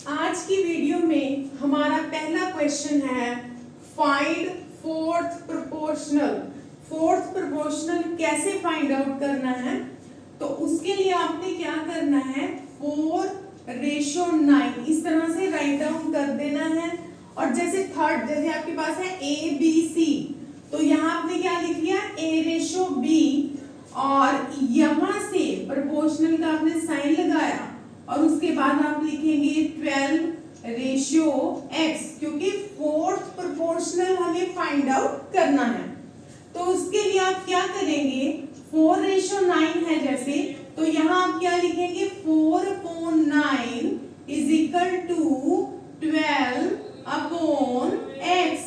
आज की वीडियो में हमारा पहला क्वेश्चन है find fourth proportional. Fourth proportional कैसे फाइंड आउट करना है, तो उसके लिए आपने क्या करना है 4:9 इस तरह से राइट डाउन कर देना है। और जैसे थर्ड, जैसे आपके पास है ABC, तो यहाँ आपने क्या लिख लिया A:B, और यहाँ से प्रोपोर्शनल का आपने साइन लगाया और उसके बाद आप लिखेंगे 12:x, क्योंकि फोर्थ प्रोपोर्शनल हमें फाइंड आउट करना है। तो उसके लिए आप क्या करेंगे 4:9 है जैसे, तो यहाँ आप क्या लिखेंगे 4/9 इज इक्वल टू 12/x।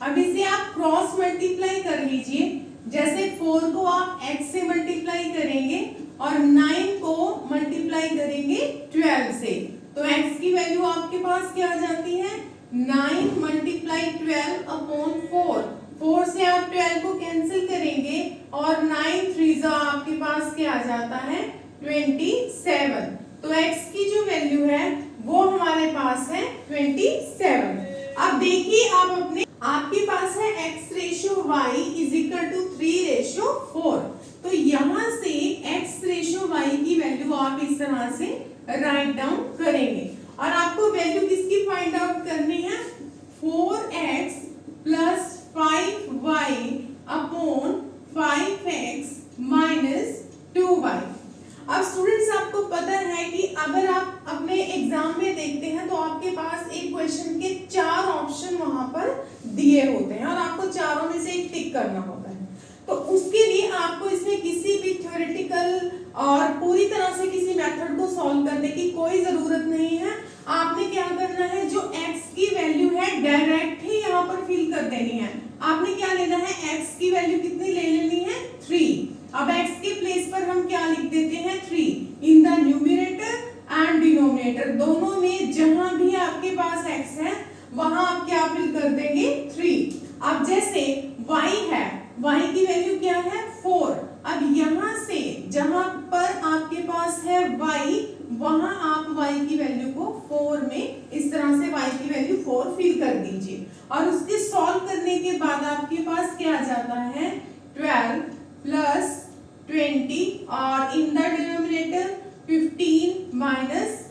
अब इसे आप क्रॉस मल्टीप्लाई कर लीजिए, जैसे 4 को आप x से मल्टीप्लाई करेंगे और 9 को मल्टीप्लाई करेंगे 12 से, तो x की वैल्यू आपके पास क्या आ जाती है 9 × 12/4। 4 से आप 12 को कैंसिल करेंगे और 9 3 आपके पास क्या आ जाता है 27। तो x की जो वैल्यू है वो हमारे पास है 27। अब देखिए आप अपने आपके पास है x/y इज इक्वल टू 3:4, तो यहाँ से x/y की वैल्यू आप इस तरह से राइट डाउन करेंगे और आपको वैल्यू किसकी फाइंड आउट करनी है 4x + 5y upon 5x - 2y। अब स्टूडेंट्स आपको पता है कि अगर आप अपने एग्जाम में देखते हैं तो आपके पास एक क्वेश्चन के 4 ऑप्शन वहां पर दिए होते हैं और आपको चारों में से एक टिक करना होता है। तो उसके लिए आपको इसमें किसी भी थ्योरेटिकल और पूरी तरह से किसी मेथड को सॉल्व करने की कोई जरूरत नहीं है। आपने क्या करना है, जो x की वैल्यू है डायरेक्ट ही यहाँ पर फिल कर देनी है। आपने क्या लेना है x की वैल्यू कितनी ले लेनी है 3। अब x के प्लेस पर हम क्या लिख देते हैं 3 in the numerator and denominator, दोनों में जहां भी आपके पास x है वहां आप क्या फिल कर देंगे 3। अब जैसे y है, y की वैल्यू क्या है 4। अब यहां से जहां पर आपके पास है y, वहां आप y की वैल्यू को 4 में इस तरह से y की वैल्यू 4 फिल कर दीजिए और उसके सॉल्व करने के बाद आपके पास क्या आ जाता है 12 + 20 और इन द डिनोमिनेटर 15 -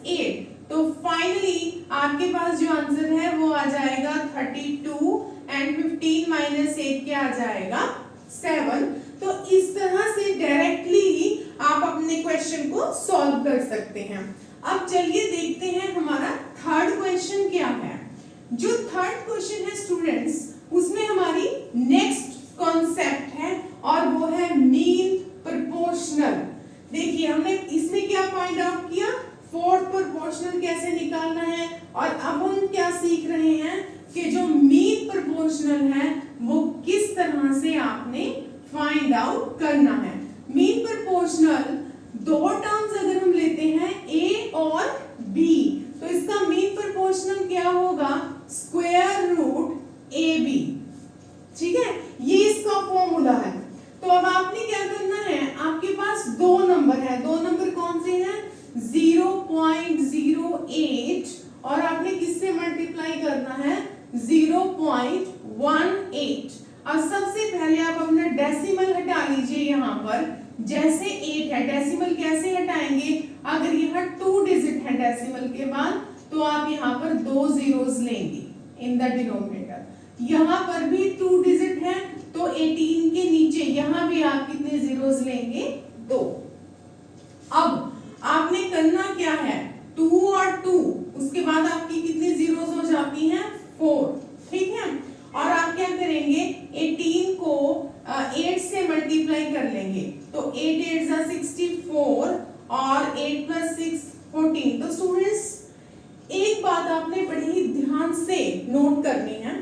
8। तो फाइनली आपके पास जो आंसर है वो आ जाएगा 32 एंड 15 - 8 क्या आ जाएगा 7। तो इस तरह से डायरेक्टली आप अपने क्वेश्चन को सॉल्व कर सकते हैं। अब चलिए देखते हैं हमारा थर्ड क्वेश्चन क्या है। जो थर्ड क्वेश्चन है स्टूडेंट्स, उसमें हमारी नेक्स्ट कॉन्सेप्ट है और वो है मीन प्रोपोर्शनल। देखिए हमने इसमें क्या फाइंड आउट किया फोर्थ प्रोपोर्शनल कैसे निकालना है, और अब हम क्या सीख रहे हैं कि जो मीन प्रोपोर्शनल है वो किस तरह से आपने फाइंड आउट करना है। मीन प्रोपोर्शनल दो टर्म्स अगर हम लेते हैं a और b, तो इसका मीन प्रोपोर्शनल क्या होगा √AB। ठीक है, ये इसका फॉर्मूला है। तो अब आपने क्या करना है, आपके पास दो नंबर है, दो नंबर कौन से हैं 0.08 और आपने किससे मल्टीप्लाई करना है 0.18। अब सबसे पहले आप अपना डेसिमल हटा लीजिए, यहाँ पर जैसे 8 है डेसिमल कैसे हटाएंगे, अगर यहाँ 2 डिजिट है डेसिमल के बाद तो आप यहाँ पर 2 zeros लेंगे इन द डिनोमिनेटर। यहाँ पर भी 2 डिजिट है तो 18 के नीचे यहाँ भी आप कितने zeros लेंगे 2। अब आपने करना क्या है 2 और 2, उसके बाद आपकी कितनी zeros हो जाती हैं 4। ठीक है, और आप क्या करेंगे 18 को 8 से मल्टीप्लाई कर लेंगे, तो 8 8 = 64 और 8 + 6 14। तो स्टूडेंट्स एक बात आपने बड़ी ध्यान से नोट करनी है,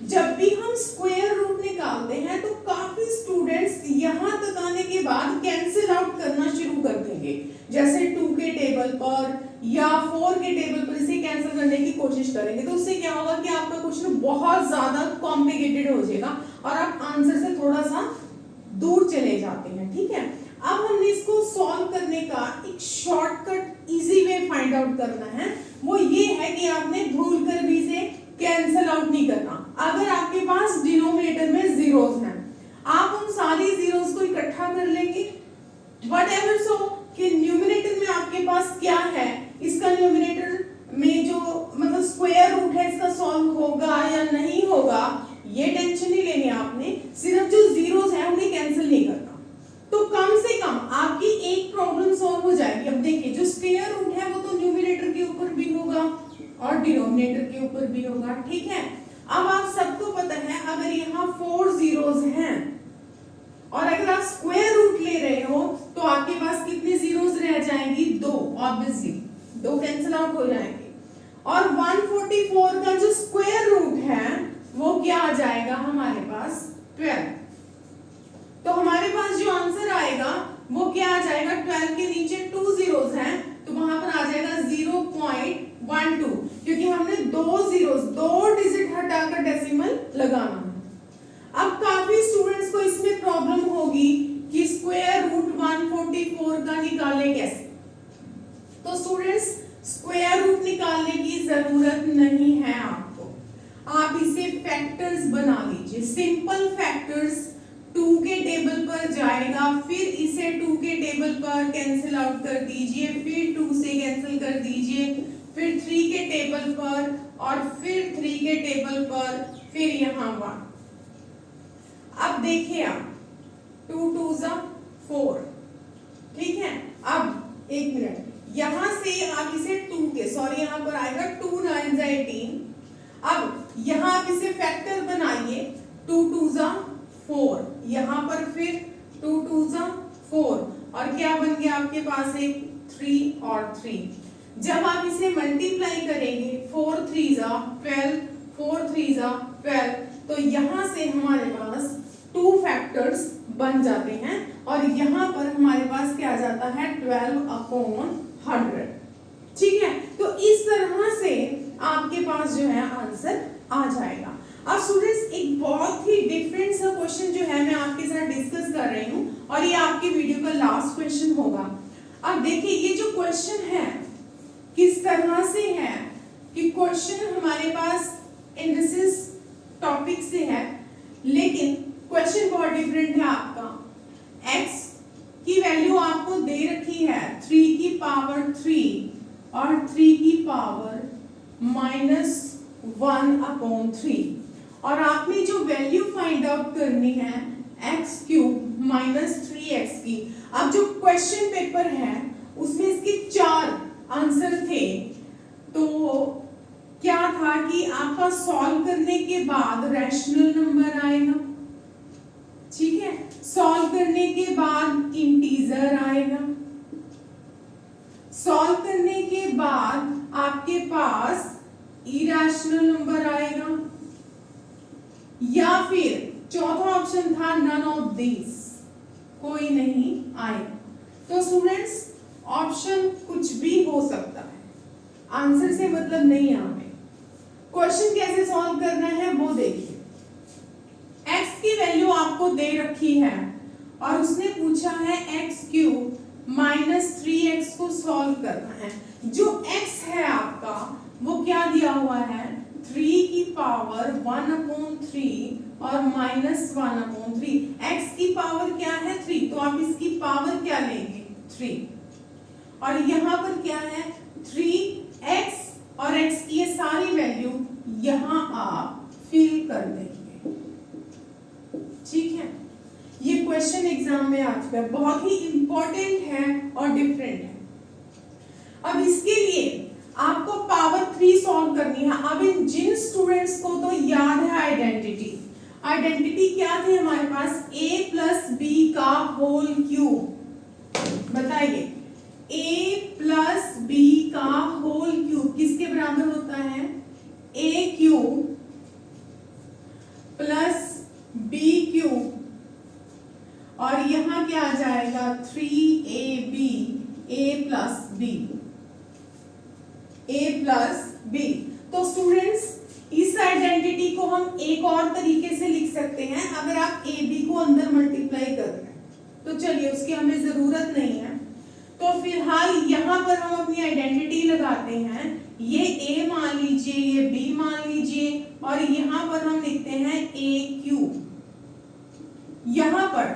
जब भी हम स्क्वायर रूट निकालते हैं तो काफी स्टूडेंट्स यहाँ तक आने के बाद कैंसिल आउट करना शुरू कर देंगे, जैसे 2 के टेबल पर या 4 के टेबल पर इसे कैंसिल करने की कोशिश करेंगे। तो उससे क्या होगा कि आपका क्वेश्चन बहुत ज्यादा कॉम्प्लिकेटेड हो जाएगा और आप आंसर से थोड़ा सा दूर चले जाते हैं। ठीक है, अब हमने इसको सॉल्व करने का एक shortcut easy way find out करना है, वो ये है कि आपने भूल कर भी इसे कैंसल आउट नहीं करना। अगर आपके पास डिनोमिनेटर में जीरोस हैं, आप उन सारी जीरोस को इकट्ठा कर लेंगे, व्हाटएवर सो कि न्यूमरेटर में आपके पास क्या है, इसका न्यूमरेटर में जो मतलब स्क्वायर रूट है इसका सॉल्व होगा या नहीं होगा, ये टेंशन नहीं लेनी आपने, सिर्फ जो जीरोस हैं उन्हें कैंसिल नहीं करना। तो कम से कम आपकी एक प्रॉब्लम सॉल्व हो जाएगी। अब देखिए जो स्क्वायर रूट है वो तो न्यूमरेटर के ऊपर भी होगा और डिनोमिनेटर के ऊपर भी होगा, ठीक है। अब आप सबको पता है अगर यहाँ 4 जीरोस हैं और अगर आप स्क्वायर रूट ले रहे हो तो आपके पास कितने जीरोस रह जाएंगी, 2, ऑब्वियसली 2 कैंसिल आउट हो जाएंगे। और 144 का जो स्क्वायर रूट है वो क्या आ जाएगा हमारे पास, 12। तो हमारे पास जो आंसर आएगा वो क्या आ जाएगा, 12 के नीचे 2 जीरोस हैं तो वहां पर आ जाएगा 0.12, क्योंकि हमने 2 जीरोस 2 डिजिट हटाकर डेसिमल लगाना है। अब काफी स्टूडेंट्स को इसमें प्रॉब्लम होगी कि स्क्वायर रूट 144 का निकालें कैसे। तो स्टूडेंट्स स्क्वायर रूट निकालने की जरूरत नहीं है आपको, आप इसे फैक्टर्स बना लीजिए। सिंपल फैक्टर्स 2 के टेबल पर जाएगा, फिर इसे 2 के टेबल पर कैंसिल आउट कर दीजिए, फिर 2 से कैंसिल कर दीजिए, फिर 3 के टेबल पर और फिर 3 के टेबल पर, फिर यहाँ 1। अब देखिए आप 2 2 4, ठीक है। अब एक मिनट, यहां से आप इसे 2 के यहाँ पर आएगा 2 9 18। अब यहां आप इसे फैक्टर बनाइए, 2 2 4, यहां पर फिर 2 2 4 और क्या बन गया आपके पास एक 3 और 3। जब आप इसे मल्टीप्लाई करेंगे 4 3 12, 4 3 12, तो यहां से हमारे पास 2 फैक्टर्स बन जाते हैं और यहां पर हमारे पास क्या आ जाता है 12/100, ठीक है। तो इस तरह से आपके पास जो है आंसर आ जाएगा। अब स्टूडेंट्स एक बहुत ही डिफरेंट सा क्वेश्चन जो है मैं आपके साथ डिस्कस कर रही हूँ और ये आपकी वीडियो का लास्ट क्वेश्चन होगा। अब देखिए ये जो क्वेश्चन है किस तरह से है कि क्वेश्चन हमारे पास इंडिसेस टॉपिक से है, लेकिन क्वेश्चन बहुत डिफरेंट है आपका। x की वैल्यू आपको दे रखी है 3 की पावर 3 और 3 की पावर -1/3 और आपने जो वैल्यू फाइंड आउट करनी है x³ -3x की। अब जो क्वेश्चन पेपर है उसमें इसके 4 आंसर थे, तो क्या था कि आपका सॉल्व करने के बाद रैशनल नंबर आएगा, ठीक है, सॉल्व करने के बाद इंटीजर आएगा, सॉल्व करने के बाद आपके पास इरेशनल नंबर आएगा, या फिर चौथा ऑप्शन था नन ऑफ दिस, कोई नहीं आएगा। तो स्टूडेंट्स ऑप्शन कुछ भी हो सकता है, आंसर से मतलब नहीं है हमें। क्वेश्चन कैसे सॉल्व करना है वो देखिए। x की वैल्यू आपको दे रखी है और उसने पूछा है x³ -3x को सॉल्व करना है। जो x है आपका वो क्या दिया हुआ है 3 की पावर 1/3 और -1/3। x की पावर क्या है 3, तो आप इसकी पावर क्या लेंगे 3 और यहाँ पर क्या है 3x और x की ये सारी वैल्यू यहाँ आप फिल कर देंगे, ठीक है। ये क्वेश्चन एग्जाम में आ चुका है, बहुत ही इंपॉर्टेंट है और डिफरेंट है। अब इसके लिए आपको पावर 3 सॉल्व करनी है। अब इन जिन स्टूडेंट्स को तो याद है आइडेंटिटी क्या थी हमारे पास a + b का होल क्यूब। बताइए a + b का होल क्यूब किसके बराबर होता है a³ + b³ और यहाँ क्या आ जाएगा 3ab a + b। तो स्टूडेंट्स इस आइडेंटिटी को हम एक और तरीके से लिख सकते हैं, अगर आप ab को अंदर मल्टीप्लाई कर रहे हैं तो चलिए उसकी हमें जरूरत नहीं है। तो फिलहाल यहाँ पर हम अपनी आइडेंटिटी लगाते हैं, ये a मान लीजिए, ये b मान लीजिए, और यहाँ पर हम लिखते हैं a क्यूब। यहाँ पर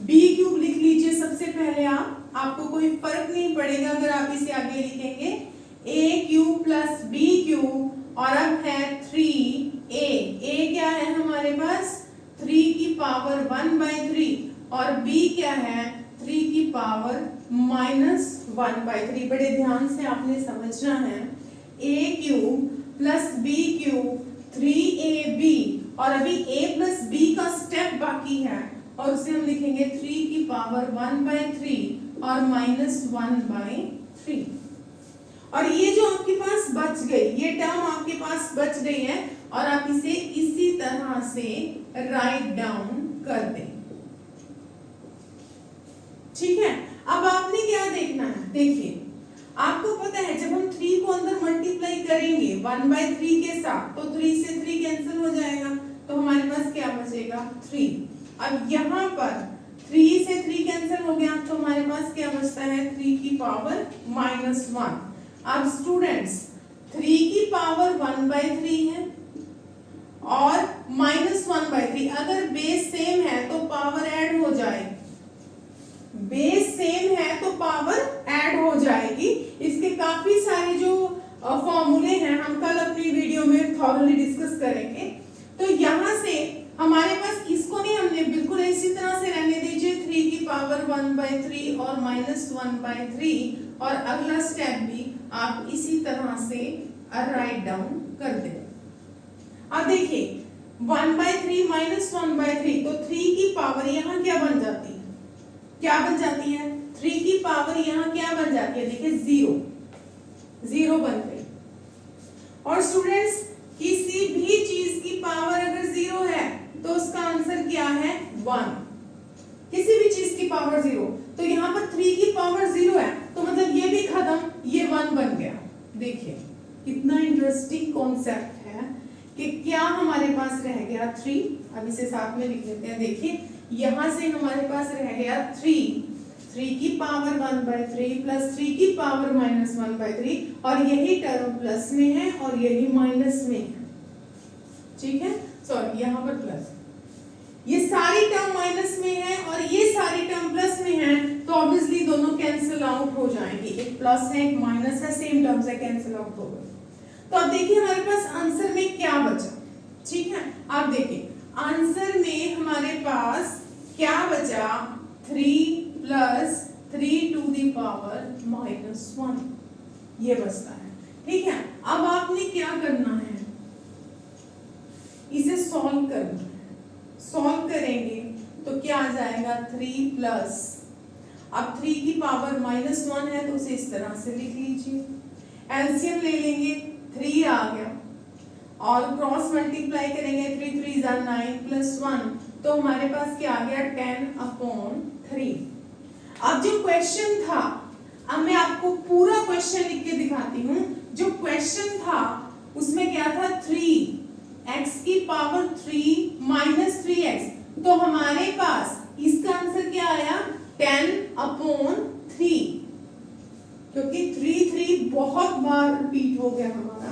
b क्यूब लिख लीजिए सबसे पहले आपको कोई फर्क नहीं पड़ेगा अगर आप इसे आगे लिखेंगे, a cube plus b cube, और अब है 3a क्या है हमारे पास 3 की पावर 1/3, और b क्या है 3 की पावर -1/3। बड़े ध्यान से आपने समझना है, a cube plus b cube 3ab, और अभी a प्लस b का स्टेप बाकी है और उसे हम लिखेंगे 3 की पावर 1/3 और -1/3। और ये जो आपके पास बच गई, ये टर्म आपके पास बच गई है, और आप इसे इसी तरह से राइट डाउन कर दें। ठीक है, अब आपने क्या देखना है, देखिए आपको पता है जब हम 3 को अंदर मल्टीप्लाई करेंगे 1/3 के साथ, तो 3 से 3 कैंसिल हो जाएगा, तो हमारे पास क्या बचेगा 3। अब यहाँ पर 3 से 3 कैंसिल हो गया, तो हमारे पास क्या बचता है 3 की पावर -1। अब स्टूडेंट्स 3 की पावर 1/3 है और -1/3, अगर बेस सेम है तो पावर ऐड हो जाएगी, बेस सेम है तो पावर ऐड हो जाएगी। इसके काफी सारे जो फॉर्मूले हैं हम कल अपनी वीडियो में थॉरली डिस्कस करेंगे। तो यहाँ से हमारे पास इसको नहीं, हमने बिल्कुल इसी तरह से रहने दीजिए 3 की पावर 1/3 और -1/3, और अगला स्टेप भी आप इसी तरह से राइट डाउन कर दें। अब देखिए 1/3 -1/3, तो 3 की पावर यहाँ क्या बन जाती है, क्या बन जाती है 3 की पावर यहाँ क्या बन जाती है, देखिए 0 बन गई। और स्टूडेंट्स किसी भी चीज की पावर अगर 0 है तो उसका आंसर क्या है 1। किसी भी चीज की पावर 0, तो यहाँ पर 3 की पावर 0 है, तो मतलब ये भी खत्म, ये 1 बन गया। देखिए कितना इंटरेस्टिंग कॉन्सेप्ट है कि क्या हमारे पास रह गया 3। अब इसे साथ में लिख लेते हैं। देखिए यहाँ से हमारे पास रह गया 3 की पावर 1/3 प्लस 3 की पावर -1/3, और यही टर्म प्लस में है और यही माइनस में है। ठीक है, सॉरी यहाँ पर प्लस, ये सारी टर्म माइनस में है और ये सारी टर्म प्लस में है, तो ऑब्वियसली दोनों कैंसिल आउट हो जाएंगे, एक प्लस है एक माइनस है, सेम टर्म से कैंसिल आउट हो गए। तो अब देखिए हमारे पास आंसर में क्या बचा। ठीक है, आप देखिए आंसर में हमारे पास क्या बचा 3 प्लस 3 टू द पावर -1, ये बचता है। ठीक है, अब आपने क्या करना है, इसे सॉल्व करना है। सॉल्व करेंगे तो क्या आ जाएगा 3 प्लस, अब 3 की पावर -1 है तो उसे इस तरह से लिख लीजिए, एलसीएम ले लेंगे 3 आ गया, और क्रॉस मल्टीप्लाई करेंगे 3 3 जा 9 प्लस 1, तो हमारे पास क्या आ गया 10/3। अब जो क्वेश्चन था, अब मैं आपको पूरा क्वेश्चन लिख के दिखाती हूँ। जो क्वेश्चन था उसमें क्या था 3x की पावर 3 -3x, तो हमारे पास इसका आंसर क्या आया 10/3, क्योंकि 3 बहुत बार रिपीट हो गया हमारा,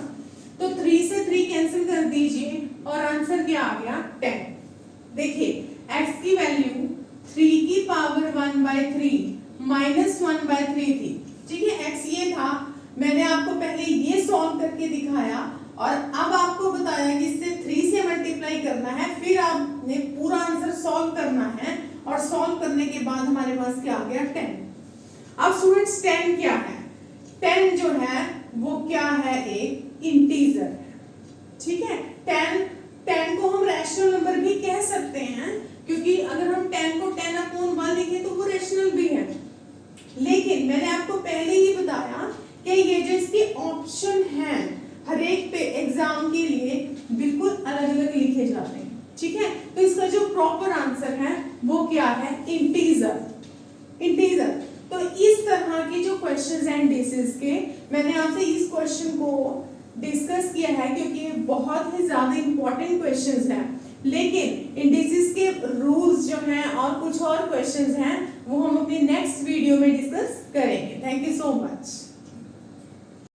तो 3 से 3 कैंसिल कर दीजिए और आंसर क्या आ गया 10। देखिए x की वैल्यू 3 की पावर 1/3 -1/3 थी। ठीक है, x ये था, मैंने आपको पहले ये सॉल्व करके दिखाया और अब आपको बताया कि इससे 3 से मल्टीप्लाई करना है, फिर आपने पूरा आंसर सॉल्व करना है, और सॉल्व करने के बाद हमारे पास क्या आ गया 10। अब स्टूडेंट्स 10 क्या है, 10 जो है वो क्या है, एक इंटीजर। ठीक है, 10 को हम रैशनल नंबर भी कह सकते हैं, क्योंकि अगर हम 10 को 10/1 लिखें तो वो रैशनल भी है। लेकिन मैंने आपको पहले ही बताया कि ये जो इसके ऑप्शन हैं हर एक पे एग्जाम के लिए बिल्कुल अलग अलग लिखे जाते हैं। ठीक है, तो इसका जो प्रॉपर आंसर है वो क्या है इंटीजर। तो इस तरह की जो क्वेश्चंस हैं इंडिसेस के, मैंने आपसे इस क्वेश्चन को डिस्कस किया है क्योंकि ये बहुत ही ज्यादा इंपॉर्टेंट क्वेश्चंस हैं। लेकिन इंडिसेस के रूल्स जो हैं और कुछ और क्वेश्चंस हैं वो हम अपने नेक्स्ट वीडियो में डिस्कस करेंगे। Thank you so much.